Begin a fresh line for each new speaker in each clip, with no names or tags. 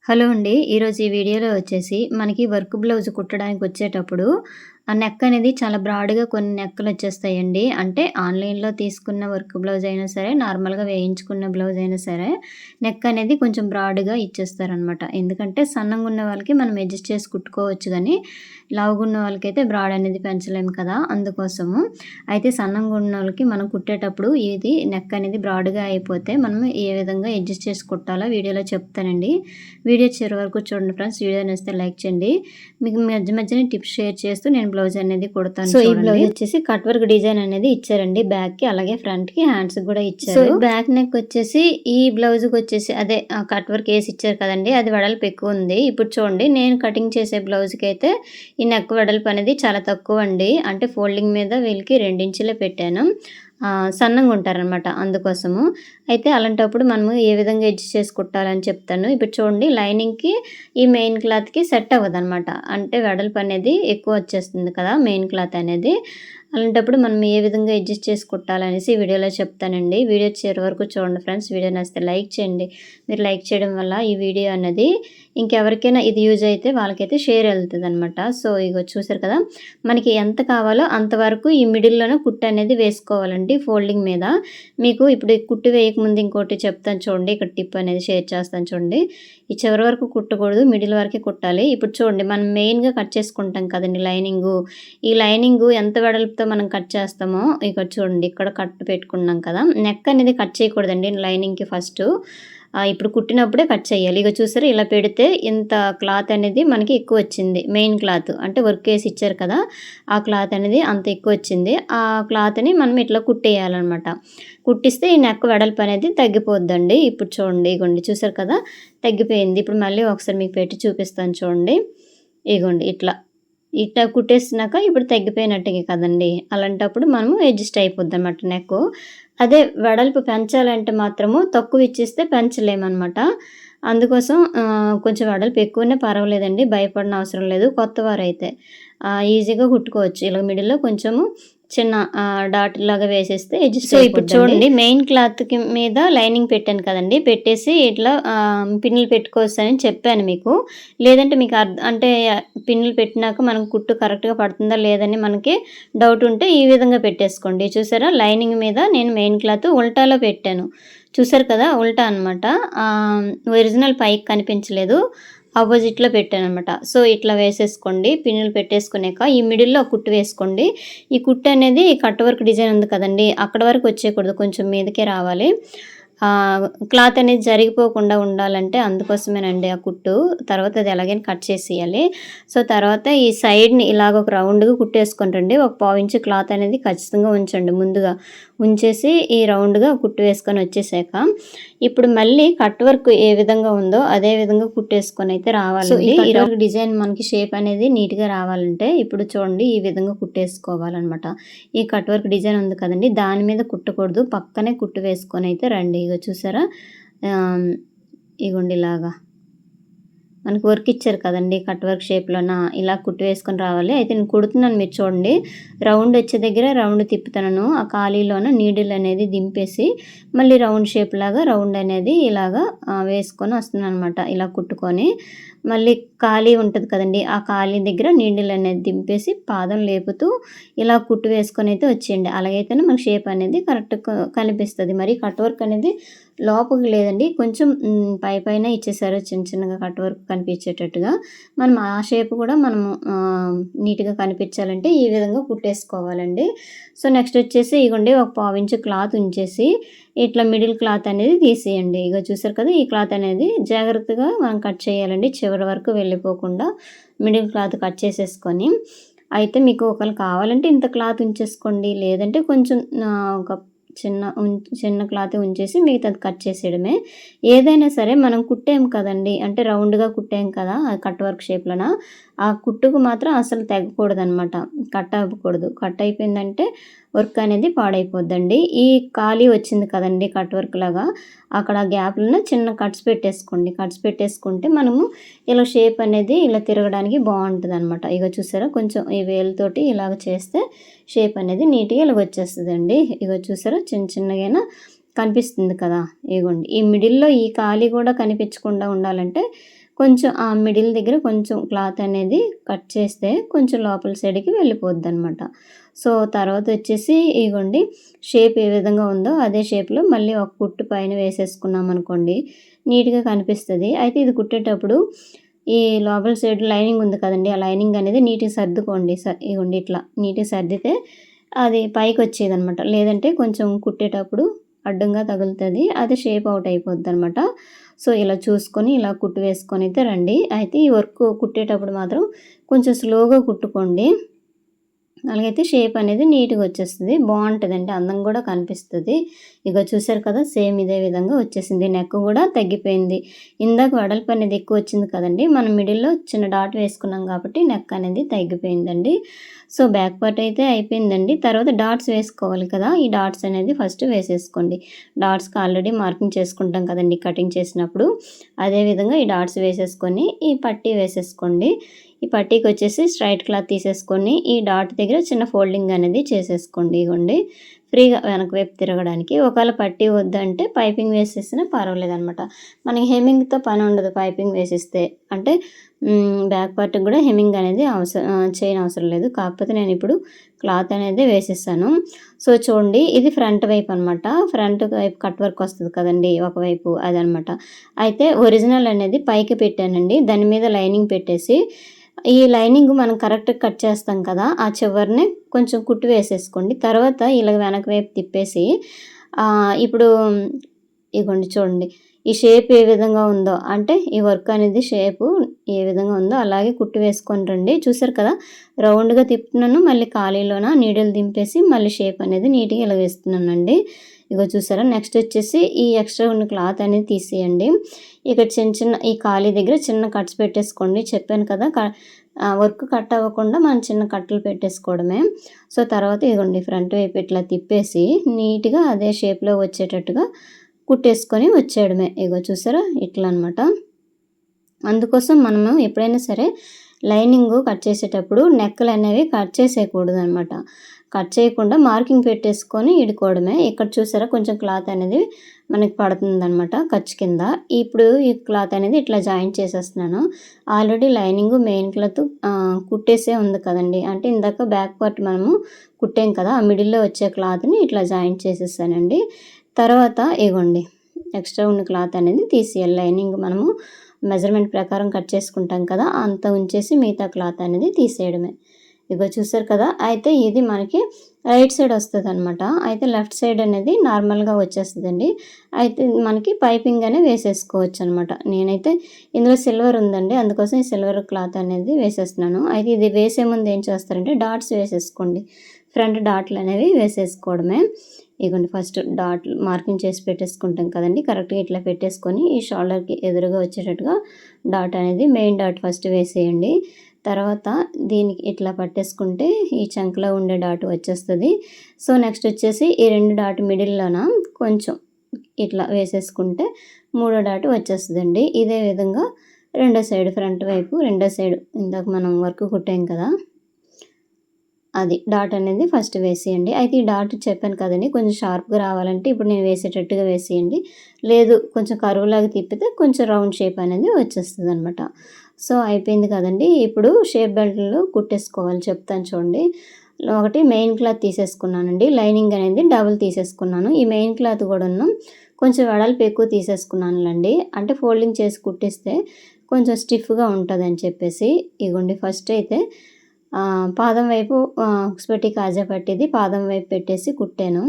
Hello అండి. ఈరోజు ఈ వీడియోలో వచ్చేసి మనకి వర్క్ బ్లౌజ్ కుట్టడానికి వచ్చేటప్పుడు ఆ నెక్ అనేది చాలా బ్రాడ్‌గా కొన్ని నెక్కులొచ్చేస్తాయండి. అంటే ఆన్‌లైన్‌లో తీసుకున్న వర్క్ బ్లౌజ్ అయినా సరే, నార్మల్‌గా వేయించుకున్న బ్లౌజ్ అయినా సరే, నెక్ అనేది కొంచెం బ్రాడ్‌గా ఇచ్చేస్తారనమాట. ఎందుకంటే సన్నంగున్న వాళ్ళకి మనం అడ్జస్ట్ చేసి కుట్టుకోవచ్చు గానీ, లావుగున్న వాళ్ళకైతే బ్రాడ్ అనేది పెంచలేము కదా! అందుకోసము. అయితే సన్నంగున్నోళ్ళకి మనం కుట్టేటప్పుడు ఇది నెక్ అనేది బ్రాడ్‌గా అయిపోతే మనం ఏ విధంగా అడ్జస్ట్ చేసి కుట్టాలో వీడియోలో చెప్తానండి. వీడియో చివరి వరకు చూడండి ఫ్రెండ్స్. వీడియో నచ్చితే లైక్ చేయండి. మీకు మధ్య మధ్యన టిప్స్ షేర్ చేస్తూ నేను బ్లౌజ్ అనేది కుడతాను. సో, ఈ బ్లౌజ్ వచ్చేసి కట్ వర్క్ డిజైన్ అనేది ఇచ్చారండి బ్యాక్‌కి. అలాగే ఫ్రంట్‌కి హ్యాండ్స్‌కి కూడా ఇచ్చారు. సో, బ్యాక్ నెక్ వచ్చేసి ఈ బ్లౌజ్‌కి వచ్చేసి అదే కట్ వర్క్ ఏసి ఇచ్చారు కదండీ! అది వెడల్పు ఎక్కువ ఉంది. ఇప్పుడు చూడండి నేను కటింగ్ చేసే బ్లౌజ్‌కి అయితే ఈ నెక్ వెడల్పు అనేది చాలా తక్కువండి. అంటే ఫోల్డింగ్ మీద వీళ్ళకి 2 ఇంచులే పెట్టాను. సన్నంగా ఉంటారనమాట అందుకోసము. అయితే అలాంటప్పుడు మనము ఏ విధంగా అడ్జస్ట్ చేసి కుట్టాలని చెప్తాను. ఇప్పుడు చూడండి లైనింగ్‌కి ఈ మెయిన్ క్లాత్‌కి సెట్ అవ్వదనమాట. అంటే వెడల్పు అనేది ఎక్కువ వచ్చేస్తుంది కదా! మెయిన్ క్లాత్ అనేది. అలాంటప్పుడు మనం ఏ విధంగా అడ్జస్ట్ చేసి కుట్టాలనేసి ఈ వీడియోలో చెప్తానండి. వీడియో చివరి వరకు చూడండి ఫ్రెండ్స్. వీడియో నచ్చితే లైక్ చేయండి. మీరు లైక్ చేయడం వల్ల ఈ వీడియో అనేది ఇంకెవరికైనా ఇది యూజ్ అయితే వాళ్ళకైతే షేర్ వెళ్తదనమాట. సో, ఇగో చూసారు కదా! మనకి ఎంత కావాలో అంతవరకు ఈ మిడిల్‌లోనే కుట్టు అనేది వేసుకోవాలండి ఫోల్డింగ్ మీద. మీకు ఇప్పుడు ఈ కుట్టు వేయకముందు ఇంకోటి చెప్తాను చూడండి. ఇక్కడ టిప్ అనేది షేర్ చేస్తాను చూడండి. ఈ చివరి వరకు కుట్టకూడదు. మిడిల్ వరకే కుట్టాలి. ఇప్పుడు చూడండి మనం మెయిన్‌గా కట్ చేసుకుంటాం కదండీ లైనింగు. ఈ లైనింగు ఎంత వెడల్పుతో మనం కట్ చేస్తామో ఇక్కడ చూడండి ఇక్కడ కట్ పెట్టుకున్నాం కదా! నెక్ అనేది కట్ చేయకూడదండి లైనింగ్‌కి ఫస్టు. ఇప్పుడు కుట్టినప్పుడే కట్ చేయాలి. ఇగ చూసారా ఇలా పెడితే ఇంత క్లాత్ అనేది మనకి ఎక్కువొచ్చింది. మెయిన్ క్లాత్ అంటే వర్క్ ఏసి ఇచ్చారు కదా! ఆ క్లాత్ అనేది అంత ఎక్కువొచ్చింది. ఆ క్లాత్‌ని మనం ఇట్లా కుట్టేయాలనమాట. కుట్టిస్తే ఈ నెక్ వెడల్పు అనేది తగ్గిపోద్దండి. ఇప్పుడు చూడండి ఇగోండి చూసారు కదా! తగ్గిపోయింది. ఇప్పుడు మళ్ళీ ఒకసారి మీకు పెట్టి చూపిస్తాను చూడండి. ఇగోండి ఇట్లా. ఇట్లా కుట్టేసినాక ఇప్పుడు తగ్గిపోయినట్టే కదండీ! అలాంటప్పుడు మనము అడ్జస్ట్ అయిపోద్దనమాట నెక్కు. అదే వెడల్పు పెంచాలంటే మాత్రము తక్కువ ఇచ్చేస్తే పెంచలేమనమాట. అందుకోసం కొంచెం వెడల్పు ఎక్కువున్నా పర్వాలేదండి. భయపడనవసరం అవసరం లేదు. కొత్తవారైతే ఈజీగా కుట్టుకోవచ్చు. ఇలా మిడిల్‌లో కొంచెము చిన్న డాట్ లాగా వేసేస్తే అడ్జస్ట్ అయిపోద్దండి. ఇప్పుడు చూడండి మెయిన్ క్లాత్‌కి మీద లైనింగ్ పెట్టాను కదండీ! పెట్టేసి ఇట్లా పిన్నులు పెట్టుకోవచ్చని చెప్పాను మీకు. లేదంటే మీకు అంటే పిన్నులు పెట్టినాక మనం కుట్టు కరెక్ట్‌గా పడుతుందా లేదని మనకి డౌట్ ఉంటే ఈ విధంగా పెట్టేసుకోండి. చూసారా లైనింగ్ మీద నేను మెయిన్ క్లాత్ ఉల్టాలో పెట్టాను. చూసారు కదా! ఉల్టా అనమాట. ఒరిజినల్ పైకి కనిపించలేదు. అపోజిట్‌లో పెట్టాననమాట. సో, ఇట్లా వేసేసుకోండి. పిన్నులు పెట్టేసుకున్నాక ఈ మిడిల్‌లో కుట్టు వేసుకోండి. ఈ కుట్టు అనేది కట్ వర్క్ డిజైన్ ఉంది కదండీ! అక్కడ వరకు వచ్చేయకూడదు. కొంచెం మీదకే రావాలి. క్లాత్ అనేది జరిగిపోకుండా ఉండాలంటే అందుకోసమేనండి ఆ కుట్టు. తర్వాత అది ఎలాగైనా కట్ చేసేయాలి. సో, తర్వాత ఈ సైడ్‌ని ఇలాగ ఒక రౌండ్‌గా కుట్టేసుకొని రండి. ఒక పావించు క్లాత్ అనేది ఖచ్చితంగా ఉంచండి ముందుగా. ఉంచేసి ఈ రౌండ్‌గా కుట్టు వేసుకొని వచ్చేసాక, ఇప్పుడు మళ్ళీ కట్ వర్క్ ఏ విధంగా ఉందో అదే విధంగా కుట్టేసుకొనైతే రావాలండి. ఈ కట్ వర్క్ డిజైన్ మనకి షేప్ అనేది నీట్‌గా రావాలంటే ఇప్పుడు చూడండి ఈ విధంగా కుట్టేసుకోవాలనమాట. ఈ కట్ వర్క్ డిజైన్ ఉంది కదండీ! దాని మీద కుట్టకూడదు. పక్కనే కుట్టు వేసుకొనైతే రండి. ఇగో చూసారా? ఆహ్, ఇగోండి ఇలాగా. మనకు వర్క్ ఇచ్చారు కదండీ! కట్ వర్క్ షేప్‌లోన ఇలా కుట్టు వేసుకొని రావాలి. అయితే నేను కుడుతున్నాను మీరు చూడండి. రౌండ్ వచ్చే దగ్గర రౌండ్ తిప్పుతున్నాను. ఆ ఖాళీలోన నీడిల్ అనేది దింపేసి మళ్ళీ రౌండ్ షేప్ లాగా రౌండ్ అనేది ఇలాగా వేసుకొని వస్తున్నాననమాట. ఇలా కుట్టుకొని మళ్ళీ ఖాళీ ఉంటది కదండీ! ఆ ఖాళీ దగ్గర నీడిల్ అనేది దింపేసి పాదం లేపుతూ ఇలా కుట్టు వేసుకొని అయితే వచ్చేయండి. అలాగైతేనే మనకు షేప్ అనేది కరెక్ట్‌గా కనిపిస్తది. మరి కట్ వర్క్ అనేది లోపలికి లేదండి. కొంచెం పైన ఇచ్చేసారు చిన్న చిన్నగా కట్ వర్క్ కనిపించేటట్టుగా. మనం ఆ షేప్ కూడా మనము నీట్‌గా కనిపించాలంటే ఈ విధంగా కుట్టేసుకోవాలండి. సో, నెక్స్ట్ వచ్చేసి ఇగోండి ఒక పావించు క్లాత్ ఉంచేసి ఇట్లా మిడిల్ క్లాత్ అనేది తీసేయండి. ఇగో చూసారు కదా! ఈ క్లాత్ అనేది జాగ్రత్తగా మనం కట్ చేయాలండి. చివరి వరకు వెళ్ళిపోకుండా మిడిల్ క్లాత్ కట్ చేసేసుకొని అయితే మీకు ఒకవేళ కావాలంటే ఇంత క్లాత్ ఉంచేసుకోండి. లేదంటే కొంచెం ఒక చిన్న క్లాతే ఉంచేసి మిగతాది కట్ చేసేయడమే. ఏదైనా సరే మనం కుట్టాం కదండీ! అంటే రౌండ్‌గా కుట్టాం కదా! కట్ వర్క్ షేప్‌లోన. ఆ కుట్టుకు మాత్రం అసలు తెగకూడదనమాట. కట్ అవ్వకూడదు. కట్ అయిపోయిందంటే వర్క్ అనేది పాడైపోద్దండి. ఈ ఖాళీ వచ్చింది కదండీ! కట్ వర్క్ లాగా అక్కడ గ్యాప్‌లోన చిన్న కట్స్ పెట్టేసుకోండి. కట్స్ పెట్టేసుకుంటే మనము ఇలా షేప్ అనేది ఇలా తిరగడానికి బావుంటదనమాట. ఇగో చూసారా కొంచెం ఈ వేలుతోటి ఇలాగ చేస్తే షేప్ అనేది నీట్‌గా ఇలాగొచ్చేస్తదండి. ఇగో చూసారా చిన్న చిన్నగైనా కనిపిస్తుంది కదా! ఇగోండి. ఈ మిడిల్‌లో ఈ ఖాళీ కూడా కనిపించకుండా ఉండాలంటే కొంచెం ఆ మిడిల్ దగ్గర కొంచెం క్లాత్ అనేది కట్ చేస్తే కొంచెం లోపల సైడ్‌కి వెళ్ళిపోద్దనమాట. సో, తర్వాత వచ్చేసి ఇగోండి షేప్ ఏ విధంగా ఉందో అదే షేప్‌లో మళ్ళీ ఒక కుట్టు పైన వేసేసుకున్నామనుకోండి నీట్‌గా కనిపిస్తది. అయితే ఇది కుట్టేటప్పుడు ఈ లోపల సైడ్ లైనింగ్ ఉంది కదండీ! ఆ లైనింగ్ అనేది నీట్‌గా సర్దుకోండి. ఇగోండి ఇట్లా నీట్‌గా సర్దితే అది పైకొచ్చేదనమాట. లేదంటే కొంచెం కుట్టేటప్పుడు అడ్డంగా తగులుతది. అది షేప్ అవుట్ అయిపోద్దనమాట. సో, ఇలా చూసుకొని ఇలా కుట్టు వేసుకొనైతే రండి. అయితే ఈ వర్క్ కుట్టేటప్పుడు మాత్రం కొంచెం స్లోగా కుట్టుకోండి. అలాగైతే షేప్ అనేది నీట్‌గా వచ్చేస్తది. బావుంటదండి. అందంగా గూడా కనిపిస్తది. ఇగో చూసారు కదా! సేమ్ ఇదే విధంగా వచ్చేసింది. నెక్ గూడా తగ్గిపోయింది. ఇందాక వెడల్పు అనేది ఎక్కువొచ్చింది కదండీ! మనం మిడిల్‌లో చిన్న డాట్ వేసుకున్నాం కాబట్టి నెక్ అనేది తగ్గిపోయిందండి. సో, బ్యాక్ పార్ట్ అయితే అయిపోయిందండి. తర్వాత డాట్స్ వేసుకోవాలి కదా! ఈ డాట్స్ అనేది ఫస్ట్ వేసేసుకోండి. డాట్స్‌కి ఆల్రెడీ మార్కింగ్ చేసుకుంటాం కదండీ కటింగ్ చేసినప్పుడు. అదే విధంగా ఈ డాట్స్ వేసేసుకొని ఈ పట్టీ వేసేసుకోండి. ఈ పట్టీకొచ్చేసి స్ట్రైట్ క్లాత్ తీసేసుకొని ఈ డాట్ దగ్గర చిన్న ఫోల్డింగ్ అనేది చేసేసుకోండి. ఇగోండి ఫ్రీగా వెనక వైపు తిరగడానికి. ఒకవేళ పట్టీ వద్దంటే పైపింగ్ వేసేసినా పర్వాలేదనమాట. మనకి హెమ్మింగ్‌తో పనుండదు పైపింగ్ వేసిస్తే. అంటే బ్యాక్ పార్ట్‌కి గూడా హెమ్మింగ్ అనేది చేయనవసరం లేదు. కాకపోతే నేనిప్పుడు క్లాత్ అనేది వేసేసాను. సో, చూడండి ఇది ఫ్రంట్ వైపు అనమాట. ఫ్రంట్ వైపు కట్ వర్క్ వస్తది కదండీ! ఒకవైపు అదనమాట. అయితే ఒరిజినల్ అనేది పైకి పెట్టానండి. దాని మీద లైనింగ్ పెట్టేసి ఈ లైనింగ్ మనం కరెక్ట్‌గా కట్ చేస్తాం కదా! ఆ చివరనే కొంచెం కుట్టు వేసేసుకోండి. తర్వాత ఇలా వెనక వైపు తిప్పేసి ఇప్పుడు ఇగోండి చూడండి. ఈ షేప్ ఏ విధంగా ఉందో అంటే ఈ వర్క్ అనేది షేపు ఏ విధంగా ఉందో అలాగే కుట్టు వేసుకొని రండి. చూసారు కదా! రౌండ్‌గా తిప్పుతున్నాను. మళ్ళీ ఖాళీలోన నీడిల్ దింపేసి మళ్ళీ షేప్ అనేది నీట్‌గా ఇలా వేస్తున్నానండి. ఇగో చూసారా? నెక్స్ట్ వచ్చేసి ఈ ఎక్స్ట్రా ఉన్న క్లాత్ అనేది తీసేయండి. ఇక్కడ చిన్న చిన్న ఈ ఖాళీ దగ్గర చిన్న కట్స్ పెట్టేసుకోండి. చెప్పాను కదా! వర్క్ కట్ అవ్వకుండా మనం చిన్న కట్టలు పెట్టేసుకోవడమే. సో, తర్వాత ఇదిగోండి ఫ్రంట్ వైపు ఇట్లా తిప్పేసి నీట్‌గా అదే షేప్‌లో వచ్చేటట్టుగా కుట్టేసుకొని వచ్చేయడమే. ఇగో చూసారా? ఇట్లా అనమాట. అందుకోసం మనము ఎప్పుడైనా సరే లైనింగు కట్ చేసేటప్పుడు నెక్కులనేవి కట్ చేసేయకూడదనమాట. కట్ చేయకుండా మార్కింగ్ పెట్టేసుకొని ఇడుకోవడమే. ఇక్కడ చూసారా కొంచెం క్లాత్ అనేది మనకి పడుతుందనమాట ఖర్చు కింద. ఇప్పుడు ఈ క్లాత్ అనేది ఇట్లా జాయింట్ చేసేస్తున్నాను. ఆల్రెడీ లైనింగు మెయిన్ క్లాత్ కుట్టేసే ఉంది కదండీ! అంటే ఇందాక బ్యాక్ పార్ట్ మనము కుట్టాం కదా! ఆ మిడిల్‌లో వచ్చే క్లాత్‌ని ఇట్లా జాయింట్ చేసేసానండి. తర్వాత ఇగోండి ఎక్స్ట్రా ఉన్న క్లాత్ అనేది తీసేయాలి. లైనింగ్ మనము మెజర్‌మెంట్ ప్రకారం కట్ చేసుకుంటాం కదా! అంత ఉంచేసి మిగతా క్లాత్ అనేది తీసేయడమే. ఇగో చూసారు కదా! అయితే ఇది మనకి రైట్ సైడ్ వస్తదనమాట. అయితే లెఫ్ట్ సైడ్ అనేది నార్మల్‌గా వచ్చేస్తదండి. అయితే మనకి పైపింగ్ అనేది వేసేసుకోవచ్చనమాట. నేనైతే ఇందులో సిల్వర్ ఉందండి. అందుకోసం ఈ సిల్వర్ క్లాత్ అనేది వేసేస్తున్నాను. అయితే ఇది వేసే ముందు ఏం చేస్తారంటే డాట్స్ వేసేసుకోండి. ఫ్రంట్ డాట్‌లనేవి వేసేసుకోవడమే. ఇగోండి ఫస్ట్ డాట్లు మార్కింగ్ చేసి పెట్టేసుకుంటాం కదండీ! కరెక్ట్‌గా ఇట్లా పెట్టేసుకొని ఈ షోల్డర్‌కి ఎదురుగా వచ్చేటట్టుగా డాట్ అనేది మెయిన్ డాట్ ఫస్ట్ వేసేయండి. తర్వాత దీనికి ఇట్లా పట్టేసుకుంటే ఈ చంకలో ఉండే డాట్ వచ్చేస్తది. సో, నెక్స్ట్ వచ్చేసి ఈ 2 డాట్ మిడిల్‌లోన కొంచెం ఇట్లా వేసేసుకుంటే మూడో డాట్ వచ్చేస్తదండి. ఇదే విధంగా రెండో సైడ్ ఫ్రంట్ వైపు రెండో సైడ్ ఇందాక మనం వర్క్ కుట్టాం కదా! అది డాట్ అనేది ఫస్ట్ వేసేయండి. అయితే ఈ డాట్ చెప్పాను కదండీ! కొంచెం షార్ప్‌గా రావాలంటే ఇప్పుడు నేను వేసేటట్టుగా వేసేయండి. లేదు కొంచెం కర్వ్‌లాగా తిప్పితే కొంచెం రౌండ్ షేప్ అనేది వచ్చేస్తదనమాట. సో, అయిపోయింది కదండీ! ఇప్పుడు షేప్ బెల్ట్‌లు కుట్టేసుకోవాలి చెప్తాను చూడండి. ఒకటి మెయిన్ క్లాత్ తీసేసుకున్నానండి. లైనింగ్ అనేది డబుల్ తీసేసుకున్నాను. ఈ మెయిన్ క్లాత్ కూడాను కొంచెం వెడల్పు ఎక్కువ తీసేసుకున్నానులెండి. అంటే ఫోల్డింగ్ చేసి కుట్టిస్తే కొంచెం స్టిఫ్‌గా ఉంటదని చెప్పేసి ఇగోండి ఫస్ట్ అయితే పాదం వైపు హుక్స్ కాజా పట్టీది పాదం వైపు పెట్టేసి కుట్టాను.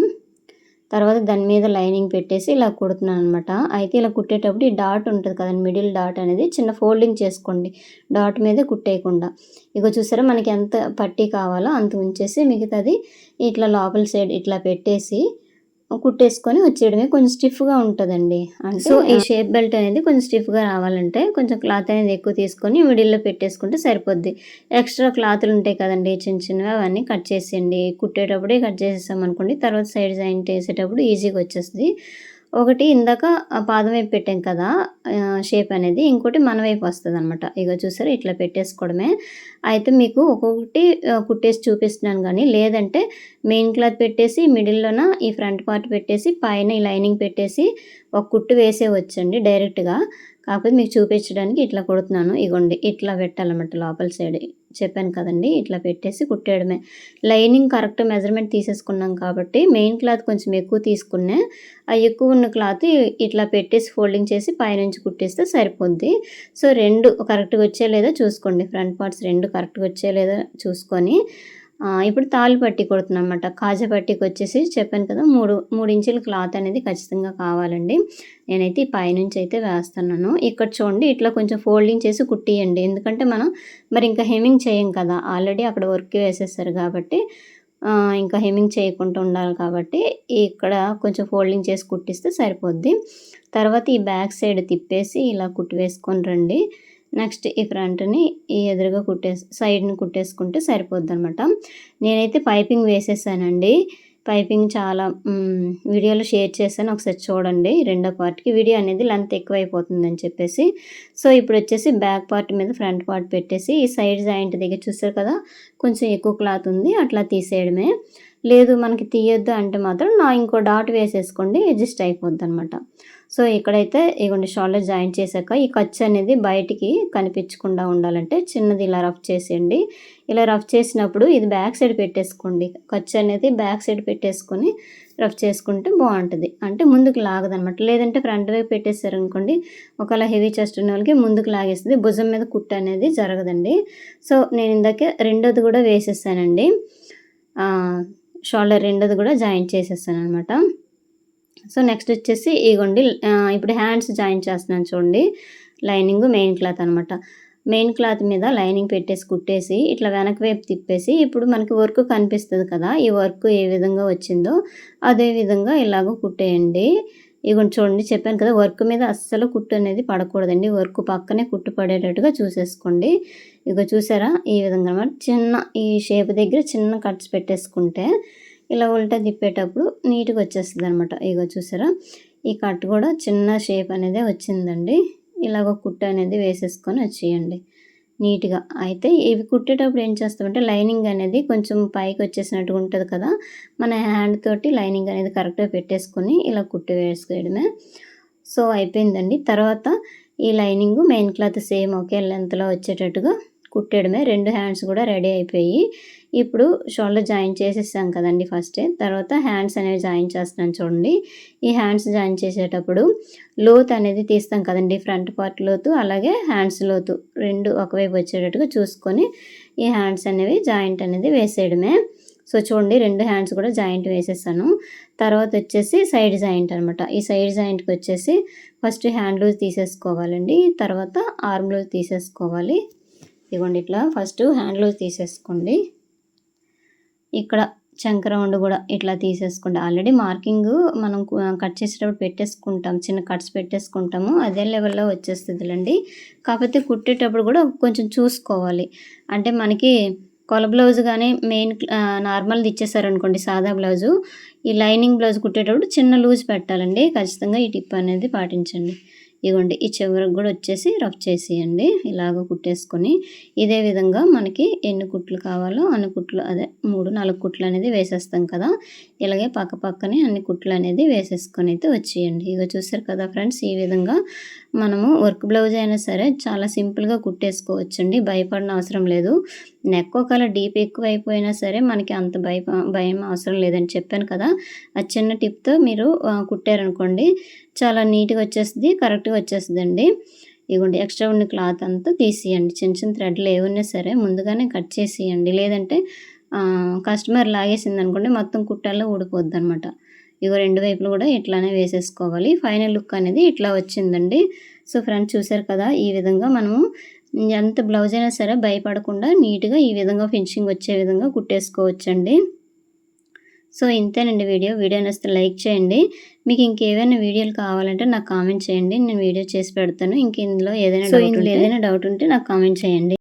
తర్వాత దాని మీద లైనింగ్ పెట్టేసి ఇలా కుడుతున్నాననమాట. అయితే ఇలా కుట్టేటప్పుడు ఈ డాట్ ఉంటది కదండీ! మిడిల్ డాట్ అనేది చిన్న ఫోల్డింగ్ చేసుకోండి. డాట్ మీదే కుట్టేయకుండా. ఇగో చూసారా మనకి ఎంత పట్టీ కావాలో అంత ఉంచేసి మిగతాది ఇట్లా లోపల సైడ్ ఇట్లా పెట్టేసి కుట్టేసుకొని వచ్చేయడమే. కొంచెం స్టిఫ్‌గా ఉంటదండి. సో, ఈ షేప్ బెల్ట్ అనేది కొంచెం స్టిఫ్‌గా రావాలంటే కొంచెం క్లాత్ అనేది ఎక్కువ తీసుకొని మిడిల్‌లో పెట్టేసుకుంటే సరిపోద్ది. ఎక్స్ట్రా క్లాతులుంటాయి కదండీ! చిన్న చిన్నవి అవన్నీ కట్ చేసేయండి. కుట్టేటప్పుడే కట్ చేసేసామనుకోండి తర్వాత సైడ్ జాయింట్ ఏసేటప్పుడు ఈజీగా వచ్చేస్తది. ఒకటి ఇందాక పాదం వైపు పెట్టాం కదా! షేప్ అనేది. ఇంకోటి మన వైపు వస్తదనమాట. ఇగో చూసారా ఇట్లా పెట్టేసుకోవడమే. అయితే మీకు ఒక్కొక్కటి కుట్టేసి చూపిస్తున్నాను గానీ, లేదంటే మెయిన్ క్లాత్ పెట్టేసి మిడిల్‌లోన ఈ ఫ్రంట్ పార్ట్ పెట్టేసి పైన ఈ లైనింగ్ పెట్టేసి ఒక కుట్టు వేసేయొచ్చండి డైరెక్ట్‌గా. కాకపోతే మీకు చూపించడానికి ఇట్లా కుడుతున్నాను. ఇగోండి ఇట్లా పెట్టాలన్నమాట లోపల సైడ్. చెప్పాను కదండీ! ఇట్లా పెట్టేసి కుట్టేయడమే. లైనింగ్ కరెక్ట్ మెజర్‌మెంట్ తీసేసుకున్నాం కాబట్టి మెయిన్ క్లాత్ కొంచెం ఎక్కువ తీసుకున్నా. ఆ ఎక్కువ ఉన్న క్లాత్ ఇట్లా పెట్టేసి ఫోల్డింగ్ చేసి పైనుంచి కుట్టేస్తే సరిపోద్ది. సో, 2 కరెక్ట్‌గా వచ్చాయో లేదో చూసుకోండి. ఫ్రంట్ పార్ట్స్ 2 కరెక్ట్‌గా వచ్చాయో లేదో చూసుకొని ఇప్పుడు తాళ్ళు పట్టీ కుడుతున్నానన్నమాట. కాజా పట్టీకొచ్చేసి చెప్పాను కదా! 3 ఇంచుల క్లాత్ అనేది ఖచ్చితంగా కావాలండి. నేనైతే ఈ పైనుంచి అయితే వేస్తున్నాను. ఇక్కడ చూడండి ఇట్లా కొంచెం ఫోల్డింగ్ చేసి కుట్టియండి. ఎందుకంటే మనం మరి ఇంకా హెమ్మింగ్ చేయం కదా! ఆల్రెడీ అక్కడ వర్క్ వేసేసారు కాబట్టి ఇంకా హెమ్మింగ్ చేయకుండా ఉండాలి కాబట్టి ఇక్కడ కొంచెం ఫోల్డింగ్ చేసి కుట్టిస్తే సరిపోద్ది. తర్వాత ఈ బ్యాక్ సైడ్ తిప్పేసి ఇలా కుట్టి వేసుకొని రండి. నెక్స్ట్ ఈ ఫ్రంట్‌ని ఈ ఎదురుగా సైడ్‌ని కుట్టేసుకుంటే సరిపోద్దనమాట. నేనైతే పైపింగ్ వేసేసానండి. పైపింగ్ చాలా వీడియోలో షేర్ చేశాను. ఒకసారి చూడండి రెండో పార్ట్‌కి. వీడియో అనేది లెంత్ ఎక్కువైపోతుందని చెప్పేసి. సో, ఇప్పుడొచ్చేసి బ్యాక్ పార్ట్ మీద ఫ్రంట్ పార్ట్ పెట్టేసి ఈ సైడ్ జాయింట్ దగ్గర చూసారు కదా! కొంచెం ఎక్కువ క్లాత్ ఉంది. అట్లా తీసేయడమే. లేదు మనకి తీయొద్దు అంటే మాత్రం ఇంకో డాట్ వేసేసుకోండి. అడ్జస్ట్ అయిపోద్దనమాట. సో, ఇక్కడైతే ఇగోండి షోల్డర్ జాయింట్ చేశాక ఈ ఖర్చు అనేది బయటికి కనిపించకుండా ఉండాలంటే చిన్నది ఇలా రఫ్ చేసేయండి. ఇలా రఫ్ చేసినప్పుడు ఇది బ్యాక్ సైడ్ పెట్టేసుకోండి. ఖర్చు అనేది బ్యాక్ సైడ్ పెట్టేసుకొని రఫ్ చేసుకుంటే బాగుంటుంది. అంటే ముందుకు లాగదనమాట. లేదంటే ఫ్రంట్ వైపు పెట్టేశారనుకోండి ఒకవేళ హెవీ చెస్ట్ ఉన్న వాళ్ళకి ముందుకు లాగేస్తుంది. భుజం మీద కుట్టు అనేది జరగదండి. సో, నేను ఇందాకే రెండోది కూడా వేసేసానండి. షోల్డర్ రెండోది కూడా జాయింట్ చేసేసాననమాట. సో, నెక్స్ట్ వచ్చేసి ఇగోండి ఇప్పుడు హ్యాండ్స్ జాయిన్ చేస్తున్నాను చూడండి. లైనింగు మెయిన్ క్లాత్ అనమాట. మెయిన్ క్లాత్ మీద లైనింగ్ పెట్టేసి కుట్టేసి ఇట్లా వెనక వైపు తిప్పేసి ఇప్పుడు మనకి వర్క్ కనిపిస్తుంది కదా! ఈ వర్క్ ఏ విధంగా వచ్చిందో అదే విధంగా ఇలాగ కుట్టేయండి. ఇగోండి చూడండి చెప్పాను కదా! వర్క్ మీద అస్సలు కుట్టు అనేది పడకూడదండి. వర్క్ పక్కనే కుట్టు పడేటట్టుగా చూసేసుకోండి. ఇగో చూసారా? ఈ విధంగా అనమాట. చిన్న ఈ షేప్ దగ్గర చిన్న కట్స్ పెట్టేసుకుంటే ఇలా ఉల్టా తిప్పేటప్పుడు నీట్‌గా వచ్చేస్తదనమాట. ఇగో చూసారా? ఈ కట్ కూడా చిన్న షేప్ అనేదే వచ్చిందండి. ఇలాగ కుట్టు అనేది వేసేసుకొని వచ్చేయండి నీట్‌గా. అయితే ఇవి కుట్టేటప్పుడు ఏం చేస్తామంటే లైనింగ్ అనేది కొంచెం పైకి వచ్చేసినట్టుగా ఉంటుంది కదా! మన హ్యాండ్ తోటి లైనింగ్ అనేది కరెక్ట్‌గా పెట్టేసుకొని ఇలా కుట్టు వేసుకోవడమే. సో, అయిపోయిందండి. తర్వాత ఈ లైనింగు మెయిన్ క్లాత్ సేమ్ ఒకే లెంత్‌లో వచ్చేటట్టుగా కుట్టేయడమే. 2 హ్యాండ్స్ కూడా రెడీ అయిపోయి ఇప్పుడు షోల్డర్ జాయిన్ చేసేసాం కదండీ ఫస్టే. తర్వాత హ్యాండ్స్ అనేవి జాయిన్ చేస్తున్నాను చూడండి. ఈ హ్యాండ్స్ జాయిన్ చేసేటప్పుడు లోతు అనేది తీస్తాం కదండీ. ఫ్రంట్ పార్ట్ లోతు అలాగే హ్యాండ్స్ లోతు 2 ఒకవైపు వచ్చేటట్టుగా చూసుకొని ఈ హ్యాండ్స్ అనేవి జాయింట్ అనేది వేసేయడమే. సో, చూడండి 2 హ్యాండ్స్ కూడా జాయింట్ వేసేసాను. తర్వాత వచ్చేసి సైడ్ జాయింట్ అనమాట. ఈ సైడ్ జాయింట్‌కి వచ్చేసి ఫస్ట్ హ్యాండ్ లూజ్ తీసేసుకోవాలండి. తర్వాత ఆర్మ్ లూజ్ తీసేసుకోవాలి. ఇదిగోండి ఇట్లా ఫస్ట్ హ్యాండ్ లూజ్ తీసేసుకోండి. ఇక్కడ చంక రౌండ్ కూడా ఇట్లా తీసేసుకోండి. ఆల్రెడీ మార్కింగ్ మనం కట్ చేసేటప్పుడు పెట్టేసుకుంటాం. చిన్న కట్స్ పెట్టేసుకుంటాము. అదే లెవెల్‌లో వచ్చేస్తదిలెండి. కాకపోతే కుట్టేటప్పుడు కూడా కొంచెం చూసుకోవాలి. అంటే మనకి కొల బ్లౌజ్ గానీ మెయిన్ నార్మల్‌ది ఇచ్చేసారనుకోండి సాదా బ్లౌజు. ఈ లైనింగ్ బ్లౌజ్ కుట్టేటప్పుడు చిన్న లూజ్ పెట్టాలండి. ఖచ్చితంగా ఈ టిప్ అనేది పాటించండి. ఇగోండి ఈ చివరకు కూడా వచ్చేసి రఫ్ చేసేయండి. ఇలాగ కుట్టేసుకొని ఇదే విధంగా మనకి ఎన్ని కుట్లు కావాలో అన్ని కుట్లు అదే 3, 4 కుట్లు అనేది వేసేస్తాం కదా! ఇలాగే పక్కనే అన్ని కుట్లు అనేది వేసేసుకొని అయితే వచ్చేయండి. ఇగో చూసారు కదా ఫ్రెండ్స్ ఈ విధంగా మనము వర్క్ బ్లౌజ్ అయినా సరే చాలా సింపుల్‌గా కుట్టేసుకోవచ్చండి. భయపడన అవసరం లేదు. నెక్ ఒకవేళ డీప్ ఎక్కువైపోయినా సరే మనకి అంత భయం అవసరం లేదని చెప్పాను కదా! ఆ చిన్న టిప్‌తో మీరు కుట్టారనుకోండి చాలా నీట్‌గా వచ్చేస్తది. కరెక్ట్‌గా వచ్చేస్తదండి. ఇగోండి ఎక్స్ట్రా ఉన్న క్లాత్ అంతా తీసేయండి. చిన్న థ్రెడ్‌లు ఏవున్నా సరే ముందుగానే కట్ చేసేయండి. లేదంటే కస్టమర్ లాగేసిందనుకోండి మొత్తం కుట్టల్లో ఊడిపోద్దనమాట. ఇగో 2 వైపులు కూడా ఇట్లానే వేసేసుకోవాలి. ఫైనల్ లుక్ అనేది ఇట్లా వచ్చిందండి. సో, ఫ్రెండ్స్ చూసారు కదా! ఈ విధంగా మనము ఎంత బ్లౌజ్ అయినా సరే భయపడకుండా నీట్‌గా ఈ విధంగా ఫినిషింగ్ వచ్చే విధంగా కుట్టేసుకోవచ్చండి. సో, ఇంతేనండి వీడియో. వీడియో నచ్చితే లైక్ చేయండి. మీకు ఇంకేవైనా వీడియోలు కావాలంటే నాకు కామెంట్ చేయండి. నేను వీడియో చేసి పెడతాను. ఇందులో ఏదైనా డౌట్ ఉంటే నాకు కామెంట్ చేయండి.